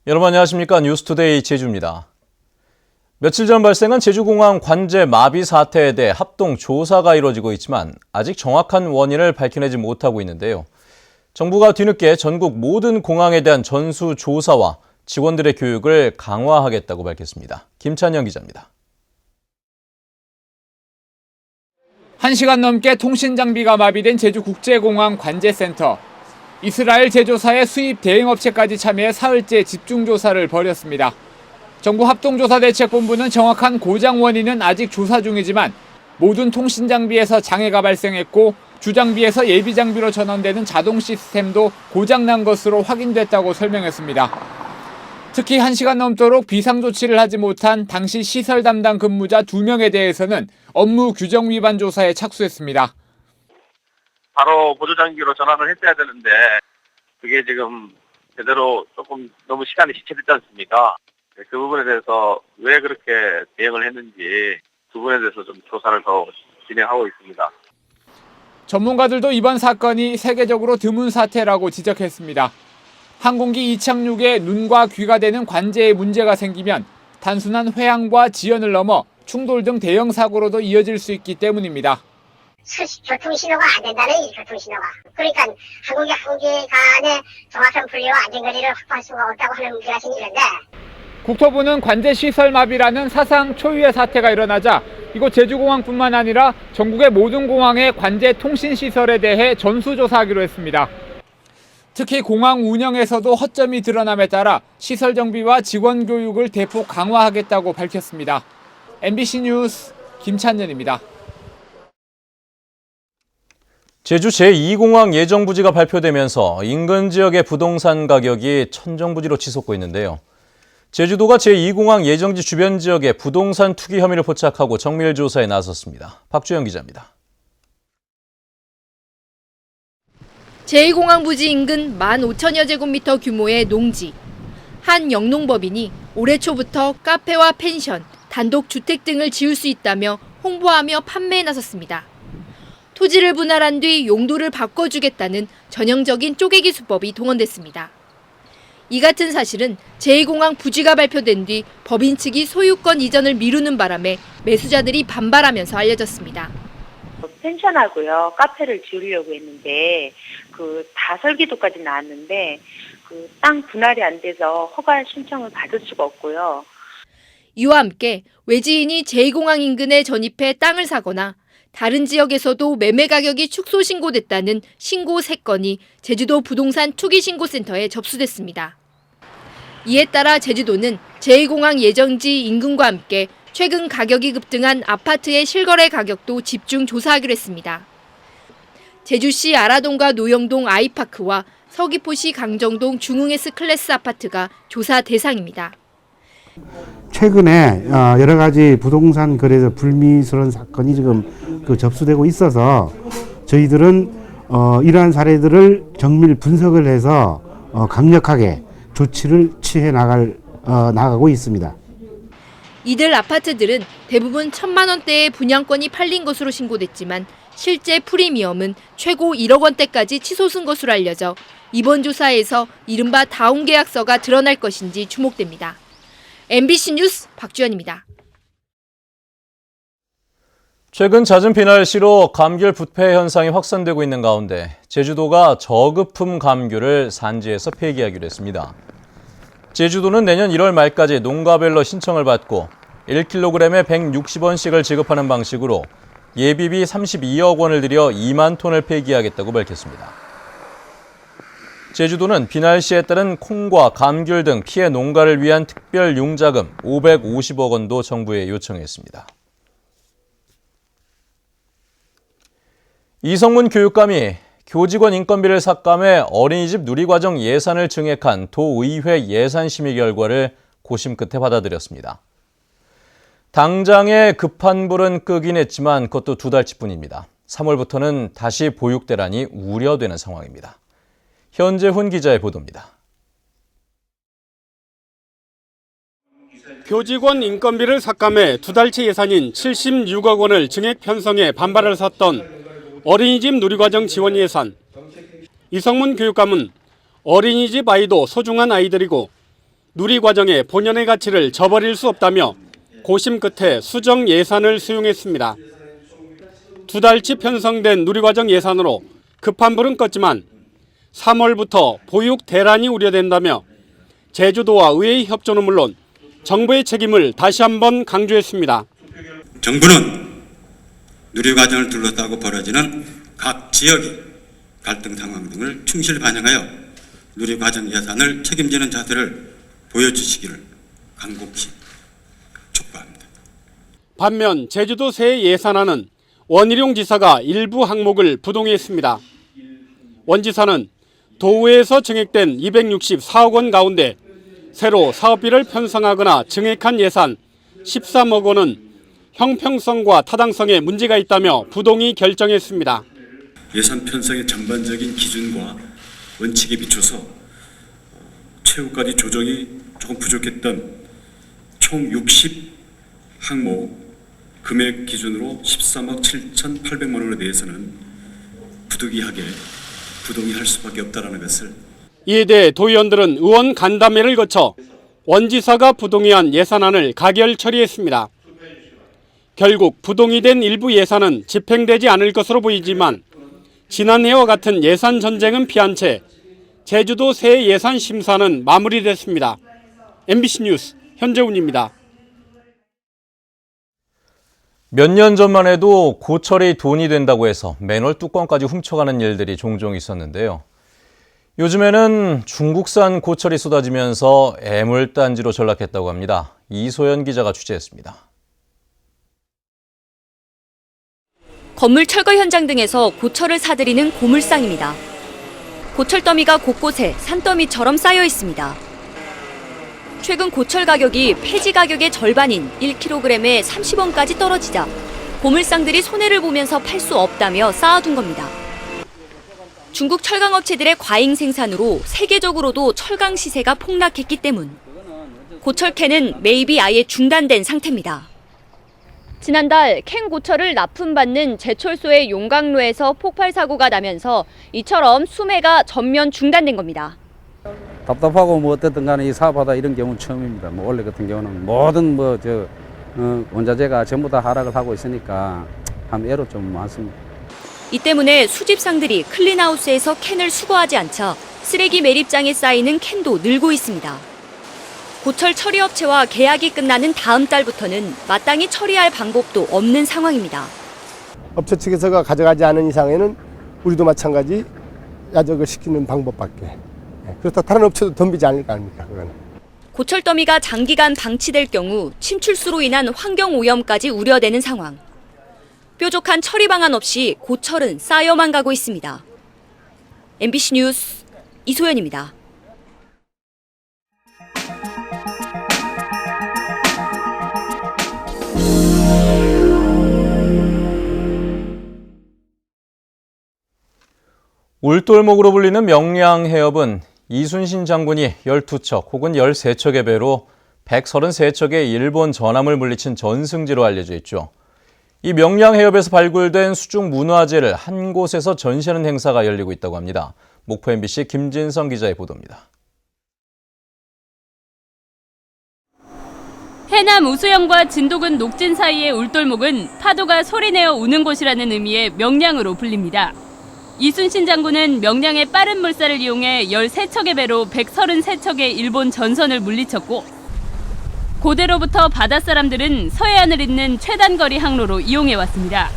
여러분 안녕하십니까? 뉴스투데이 제주입니다. 며칠 전 발생한 제주공항 관제 마비 사태에 대해 합동 조사가 이루어지고 있지만 아직 정확한 원인을 밝혀내지 못하고 있는데요. 정부가 뒤늦게 전국 모든 공항에 대한 전수 조사와 직원들의 교육을 강화하겠다고 밝혔습니다. 김찬영 기자입니다. 1시간 넘게 통신 장비가 마비된 제주국제공항 관제센터. 이스라엘 제조사의 수입 대행업체까지 참여해 사흘째 집중조사를 벌였습니다. 정부 합동조사대책본부는 정확한 고장 원인은 아직 조사 중이지만 모든 통신 장비에서 장애가 발생했고 주장비에서 예비 장비로 전환되는 자동 시스템도 고장난 것으로 확인됐다고 설명했습니다. 특히 1시간 넘도록 비상조치를 하지 못한 당시 시설 담당 근무자 2명에 대해서는 업무 규정 위반 조사에 착수했습니다. 바로 보조장비로 전환을 했어야 되는데 그게 지금 제대로 조금 너무 시간이 지체됐지 않습니까? 그 부분에 대해서 왜 그렇게 대응을 했는지 두 분에 대해서 좀 조사를 더 진행하고 있습니다. 전문가들도 이번 사건이 세계적으로 드문 사태라고 지적했습니다. 항공기 이착륙에 눈과 귀가 되는 관제에 문제가 생기면 단순한 회항과 지연을 넘어 충돌 등 대형 사고로도 이어질 수 있기 때문입니다. 교통신호가 안 된다는 교통신호가. 그러니까 항공기 간의 정확한 분리와 안전거리를 확보할 수가 없다고 하는 문제가 생기는데. 국토부는 관제시설 마비라는 사상 초유의 사태가 일어나자 이곳 제주공항뿐만 아니라 전국의 모든 공항의 관제 통신시설에 대해 전수조사하기로 했습니다. 특히 공항 운영에서도 허점이 드러남에 따라 시설 정비와 직원 교육을 대폭 강화하겠다고 밝혔습니다. MBC 뉴스 김찬현입니다. 제주 제2공항 예정부지가 발표되면서 인근 지역의 부동산 가격이 천정부지로 치솟고 있는데요. 제주도가 제2공항 예정지 주변 지역에 부동산 투기 혐의를 포착하고 정밀 조사에 나섰습니다. 박주영 기자입니다. 제2공항 부지 인근 15,000여 제곱미터 규모의 농지. 한 영농법인이 올해 초부터 카페와 펜션, 단독 주택 등을 지을 수 있다며 홍보하며 판매에 나섰습니다. 토지를 분할한 뒤 용도를 바꿔주겠다는 전형적인 쪼개기 수법이 동원됐습니다. 이 같은 사실은 제2공항 부지가 발표된 뒤 법인 측이 소유권 이전을 미루는 바람에 매수자들이 반발하면서 알려졌습니다. 펜션하고요, 카페를 지으려고 했는데 다 설계도까지 나왔는데 땅 분할이 안 돼서 허가 신청을 받을 수가 없고요. 이와 함께 외지인이 제2공항 인근에 전입해 땅을 사거나 다른 지역에서도 매매 가격이 축소 신고됐다는 신고 3건이 제주도 부동산 투기신고센터에 접수됐습니다. 이에 따라 제주도는 제2공항 예정지 인근과 함께 최근 가격이 급등한 아파트의 실거래 가격도 집중 조사하기로 했습니다. 제주시 아라동과 노영동 아이파크와 서귀포시 강정동 중흥S 클래스 아파트가 조사 대상입니다. 최근에 여러 가지 부동산 거래에서 불미스러운 사건이 지금 접수되고 있어서 저희들은 이러한 사례들을 정밀 분석을 해서 강력하게 조치를 취해 나가고 있습니다. 이들 아파트들은 대부분 1,000만 원대의 분양권이 팔린 것으로 신고됐지만 실제 프리미엄은 최고 1억 원대까지 치솟은 것으로 알려져 이번 조사에서 이른바 다운 계약서가 드러날 것인지 주목됩니다. MBC 뉴스 박주연입니다. 최근 잦은 비날씨로 감귤 부패 현상이 확산되고 있는 가운데 제주도가 저급품 감귤을 산지에서 폐기하기로 했습니다. 제주도는 내년 1월 말까지 농가별로 신청을 받고 1kg에 160원씩을 지급하는 방식으로 예비비 32억 원을 들여 2만 톤을 폐기하겠다고 밝혔습니다. 제주도는 비날씨에 따른 콩과 감귤 등 피해 농가를 위한 특별 융자금 550억 원도 정부에 요청했습니다. 이성문 교육감이 교직원 인건비를 삭감해 어린이집 누리과정 예산을 증액한 도의회 예산심의 결과를 고심 끝에 받아들였습니다. 당장에 급한 불은 끄긴 했지만 그것도 2달치뿐입니다. 3월부터는 다시 보육대란이 우려되는 상황입니다. 현재훈 기자의 보도입니다. 교직원 인건비를 삭감해 2달치 예산인 76억 원을 증액 편성해 반발을 샀던 어린이집 누리과정 지원 예산. 이성문 교육감은 어린이집 아이도 소중한 아이들이고 누리과정의 본연의 가치를 저버릴 수 없다며 고심 끝에 수정 예산을 수용했습니다. 2달치 편성된 누리과정 예산으로 급한 불은 껐지만 3월부터 보육 대란이 우려된다며 제주도와 의회의 협조는 물론 정부의 책임을 다시 한번 강조했습니다. 정부는 누리과정을 둘러싸고 벌어지는 각 지역의 갈등 상황 등을 충실히 반영하여 누리과정 예산을 책임지는 자세를 보여주시기를 간곡히 촉구합니다. 반면 제주도 새 예산안은 원희룡 지사가 일부 항목을 부동의했습니다. 원 지사는 도의회에서 증액된 264억 원 가운데 새로 사업비를 편성하거나 증액한 예산 13억 원은 형평성과 타당성에 문제가 있다며 부동의 결정했습니다. 예산 편성의 전반적인 기준과 원칙에 비춰서 최후까지 조정이 조금 부족했던 총 60항목 금액 기준으로 13억 7,800만 원에 대해서는 부득이하게 부동의할 수밖에 없다는 것을. 이에 대해 도의원들은 의원 간담회를 거쳐 원 지사가 부동의한 예산안을 가결 처리했습니다. 결국 부동의된 일부 예산은 집행되지 않을 것으로 보이지만 지난해와 같은 예산 전쟁은 피한 채 제주도 새 예산 심사는 마무리됐습니다. MBC 뉴스 현재훈입니다. 몇 년 전만 해도 고철이 돈이 된다고 해서 맨홀 뚜껑까지 훔쳐가는 일들이 종종 있었는데요. 요즘에는 중국산 고철이 쏟아지면서 애물단지로 전락했다고 합니다. 이소연 기자가 취재했습니다. 건물 철거 현장 등에서 고철을 사들이는 고물상입니다. 고철 더미가 곳곳에 산더미처럼 쌓여 있습니다. 최근 고철 가격이 폐지 가격의 절반인 1kg에 30원까지 떨어지자 고물상들이 손해를 보면서 팔 수 없다며 쌓아둔 겁니다. 중국 철강업체들의 과잉 생산으로 세계적으로도 철강 시세가 폭락했기 때문 고철캔은 매입이 아예 중단된 상태입니다. 지난달 캔 고철을 납품받는 제철소의 용광로에서 폭발 사고가 나면서 이처럼 수매가 전면 중단된 겁니다. 답답하고 뭐 어쨌든 간에 이 사업하다 이런 경우는 처음입니다. 뭐 원래 같은 경우는 모든 원자재가 전부 다 하락을 하고 있으니까 참 애로 좀 많습니다. 이 때문에 수집상들이 클린하우스에서 캔을 수거하지 않자 쓰레기 매립장에 쌓이는 캔도 늘고 있습니다. 고철 처리업체와 계약이 끝나는 다음 달부터는 마땅히 처리할 방법도 없는 상황입니다. 업체 측에서가 가져가지 않은 이상에는 우리도 마찬가지 야적을 시키는 방법밖에. 그렇다 다른 업체도 덤비지 않을 거 아닙니까? 그건. 고철 더미가 장기간 방치될 경우 침출수로 인한 환경 오염까지 우려되는 상황. 뾰족한 처리 방안 없이 고철은 쌓여만 가고 있습니다. MBC 뉴스 이소연입니다. 울돌목으로 불리는 명량해협은 이순신 장군이 12척 혹은 13척의 배로 133척의 일본 전함을 물리친 전승지로 알려져 있죠. 이 명량해협에서 발굴된 수중 문화재를 한 곳에서 전시하는 행사가 열리고 있다고 합니다. 목포 MBC 김진성 기자의 보도입니다. 해남 우수영과 진도군 녹진 사이의 울돌목은 파도가 소리내어 우는 곳이라는 의미의 명량으로 불립니다. 이순신 장군은 명량의 빠른 물살을 이용해 13척의 배로 133척의 일본 전선을 물리쳤고 고대로부터 바닷사람들은 서해안을 잇는 최단거리 항로로 이용해왔습니다.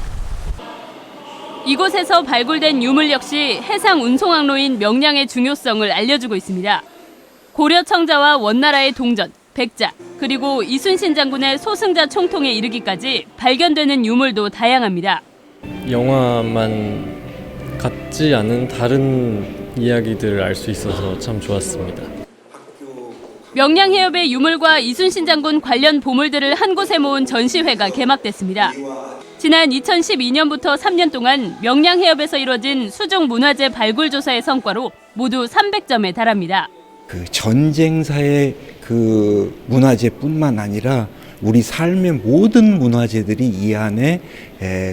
이곳에서 발굴된 유물 역시 해상 운송항로인 명량의 중요성을 알려주고 있습니다. 고려 청자와 원나라의 동전, 백자, 그리고 이순신 장군의 소승자 총통에 이르기까지 발견되는 유물도 다양합니다. 영화만 같지 않은 다른 이야기들을 알 수 있어서 참 좋았습니다. 명량해협의 유물과 이순신 장군 관련 보물들을 한 곳에 모은 전시회가 개막됐습니다. 지난 2012년부터 3년 동안 명량해협에서 이뤄진 수중 문화재 발굴 조사의 성과로 모두 300점에 달합니다. 그 전쟁사의 그 문화재뿐만 아니라 우리 삶의 모든 문화재들이 이 안에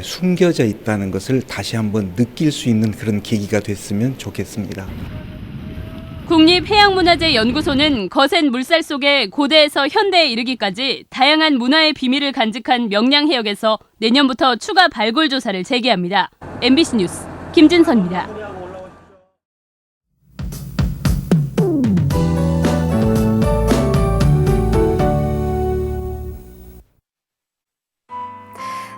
숨겨져 있다는 것을 다시 한번 느낄 수 있는 그런 계기가 됐으면 좋겠습니다. 국립해양문화재연구소는 거센 물살 속에 고대에서 현대에 이르기까지 다양한 문화의 비밀을 간직한 명량해역에서 내년부터 추가 발굴 조사를 재개합니다. MBC 뉴스 김진선입니다.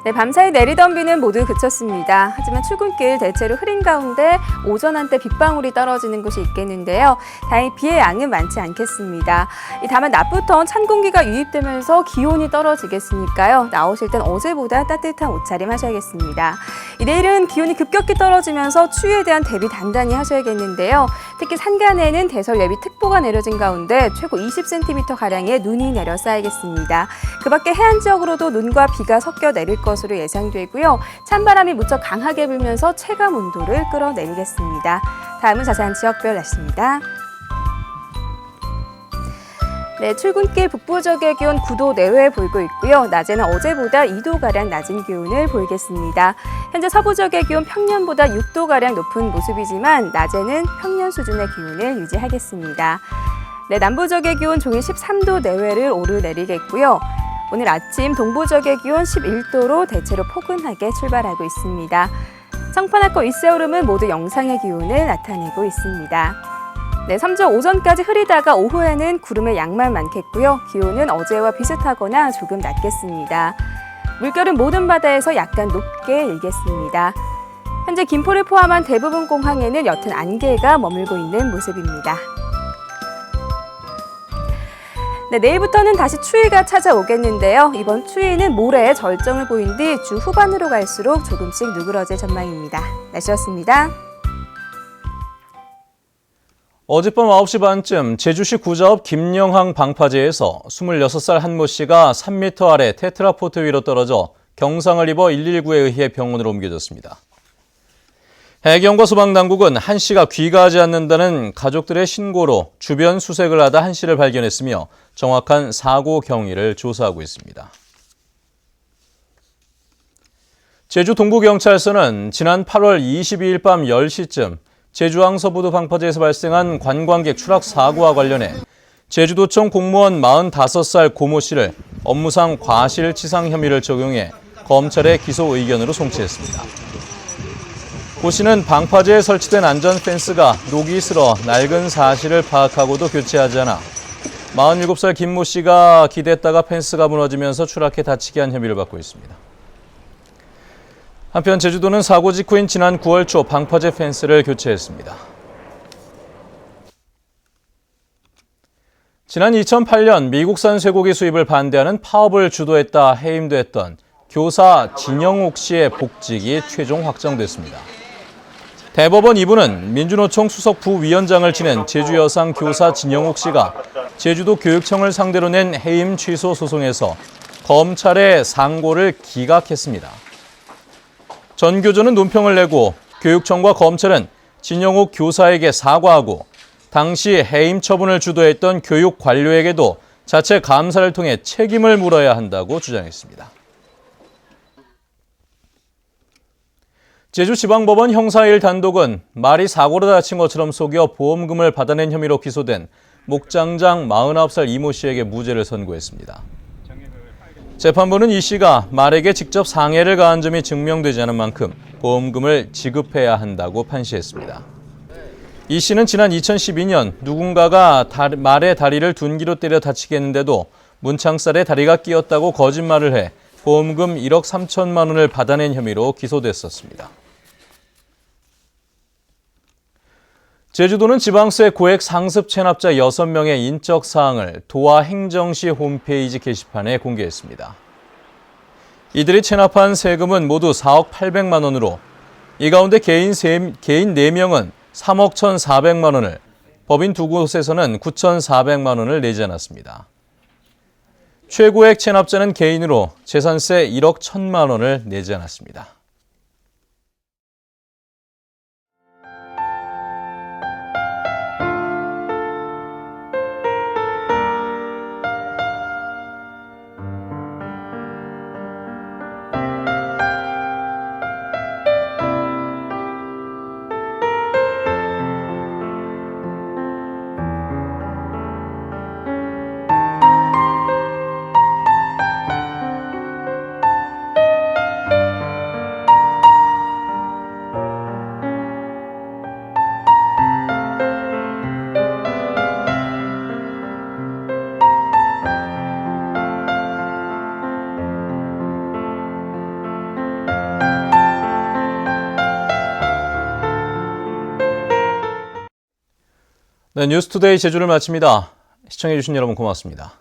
네, 밤사이 내리던 비는 모두 그쳤습니다. 하지만 출근길 대체로 흐린 가운데 오전 한때 빗방울이 떨어지는 곳이 있겠는데요. 다행히 비의 양은 많지 않겠습니다. 다만 낮부터 찬 공기가 유입되면서 기온이 떨어지겠으니까요. 나오실 땐 어제보다 따뜻한 옷차림 하셔야겠습니다. 내일은 기온이 급격히 떨어지면서 추위에 대한 대비 단단히 하셔야겠는데요. 특히 산간에는 대설 예비특보가 내려진 가운데 최고 20cm가량의 눈이 내려 쌓이겠습니다. 그 밖에 해안 지역으로도 눈과 비가 섞여 내릴 것으로 예상되고요. 찬바람이 무척 강하게 불면서 체감 온도를 끌어내리겠습니다. 다음은 자세한 지역별 날씨입니다. 네, 출근길 북부 지역의 기온 9도 내외에 보이고 있고요. 낮에는 어제보다 2도가량 낮은 기온을 보이겠습니다. 현재 서부 지역의 기온 평년보다 6도가량 높은 모습이지만 낮에는 평년 수준의 기온을 유지하겠습니다. 네, 남부 지역의 기온 종일 13도 내외를 오르내리겠고요. 오늘 아침 동부 지역의 기온 11도로 대체로 포근하게 출발하고 있습니다. 청파나과 윗세오름은 모두 영상의 기온을 나타내고 있습니다. 네, 섬적 오전까지 흐리다가 오후에는 구름의 양만 많겠고요. 기온은 어제와 비슷하거나 조금 낮겠습니다. 물결은 모든 바다에서 약간 높게 일겠습니다. 현재 김포를 포함한 대부분 공항에는 옅은 안개가 머물고 있는 모습입니다. 네, 내일부터는 다시 추위가 찾아오겠는데요. 이번 추위는 모레 절정을 보인 뒤 주 후반으로 갈수록 조금씩 누그러질 전망입니다. 날씨였습니다. 어젯밤 9시 반쯤 제주시 구자읍 김영항 방파제에서 26살 한 모 씨가 3m 아래 테트라포트 위로 떨어져 경상을 입어 119에 의해 병원으로 옮겨졌습니다. 해경과 소방당국은 한 씨가 귀가하지 않는다는 가족들의 신고로 주변 수색을 하다 한 씨를 발견했으며 정확한 사고 경위를 조사하고 있습니다. 제주 동부경찰서는 지난 8월 22일 밤 10시쯤 제주항 서부도 방파제에서 발생한 관광객 추락 사고와 관련해 제주도청 공무원 45살 고모 씨를 업무상 과실치상 혐의를 적용해 검찰에 기소 의견으로 송치했습니다. 고 씨는 방파제에 설치된 안전 펜스가 녹이 슬어 낡은 사실을 파악하고도 교체하지 않아 47살 김모 씨가 기댔다가 펜스가 무너지면서 추락해 다치게 한 혐의를 받고 있습니다. 한편 제주도는 사고 직후인 지난 9월 초 방파제 펜스를 교체했습니다. 지난 2008년 미국산 쇠고기 수입을 반대하는 파업을 주도했다 해임도 했던 교사 진영옥 씨의 복직이 최종 확정됐습니다. 대법원 2부는 민주노총 수석 부위원장을 지낸 제주여상 교사 진영옥 씨가 제주도 교육청을 상대로 낸 해임 취소 소송에서 검찰의 상고를 기각했습니다. 전교조는 논평을 내고 교육청과 검찰은 진영옥 교사에게 사과하고 당시 해임 처분을 주도했던 교육 관료에게도 자체 감사를 통해 책임을 물어야 한다고 주장했습니다. 제주지방법원 형사 1단독은 말이 사고로 다친 것처럼 속여 보험금을 받아낸 혐의로 기소된 목장장 49살 이모 씨에게 무죄를 선고했습니다. 재판부는 이 씨가 말에게 직접 상해를 가한 점이 증명되지 않은 만큼 보험금을 지급해야 한다고 판시했습니다. 이 씨는 지난 2012년 누군가가 말의 다리를 둔기로 때려 다치게 했는데도 문창살에 다리가 끼었다고 거짓말을 해 보험금 1억 3천만 원을 받아낸 혐의로 기소됐었습니다. 제주도는 지방세 고액 상습 체납자 6명의 인적 사항을 도와 행정시 홈페이지 게시판에 공개했습니다. 이들이 체납한 세금은 모두 4억 800만 원으로 이 가운데 개인 4명은 3억 1,400만 원을, 법인 2곳에서는 9,400만 원을 내지 않았습니다. 최고액 체납자는 개인으로 재산세 1억 1,000만 원을 내지 않았습니다. 네, 뉴스투데이 제주를 마칩니다. 시청해주신 여러분 고맙습니다.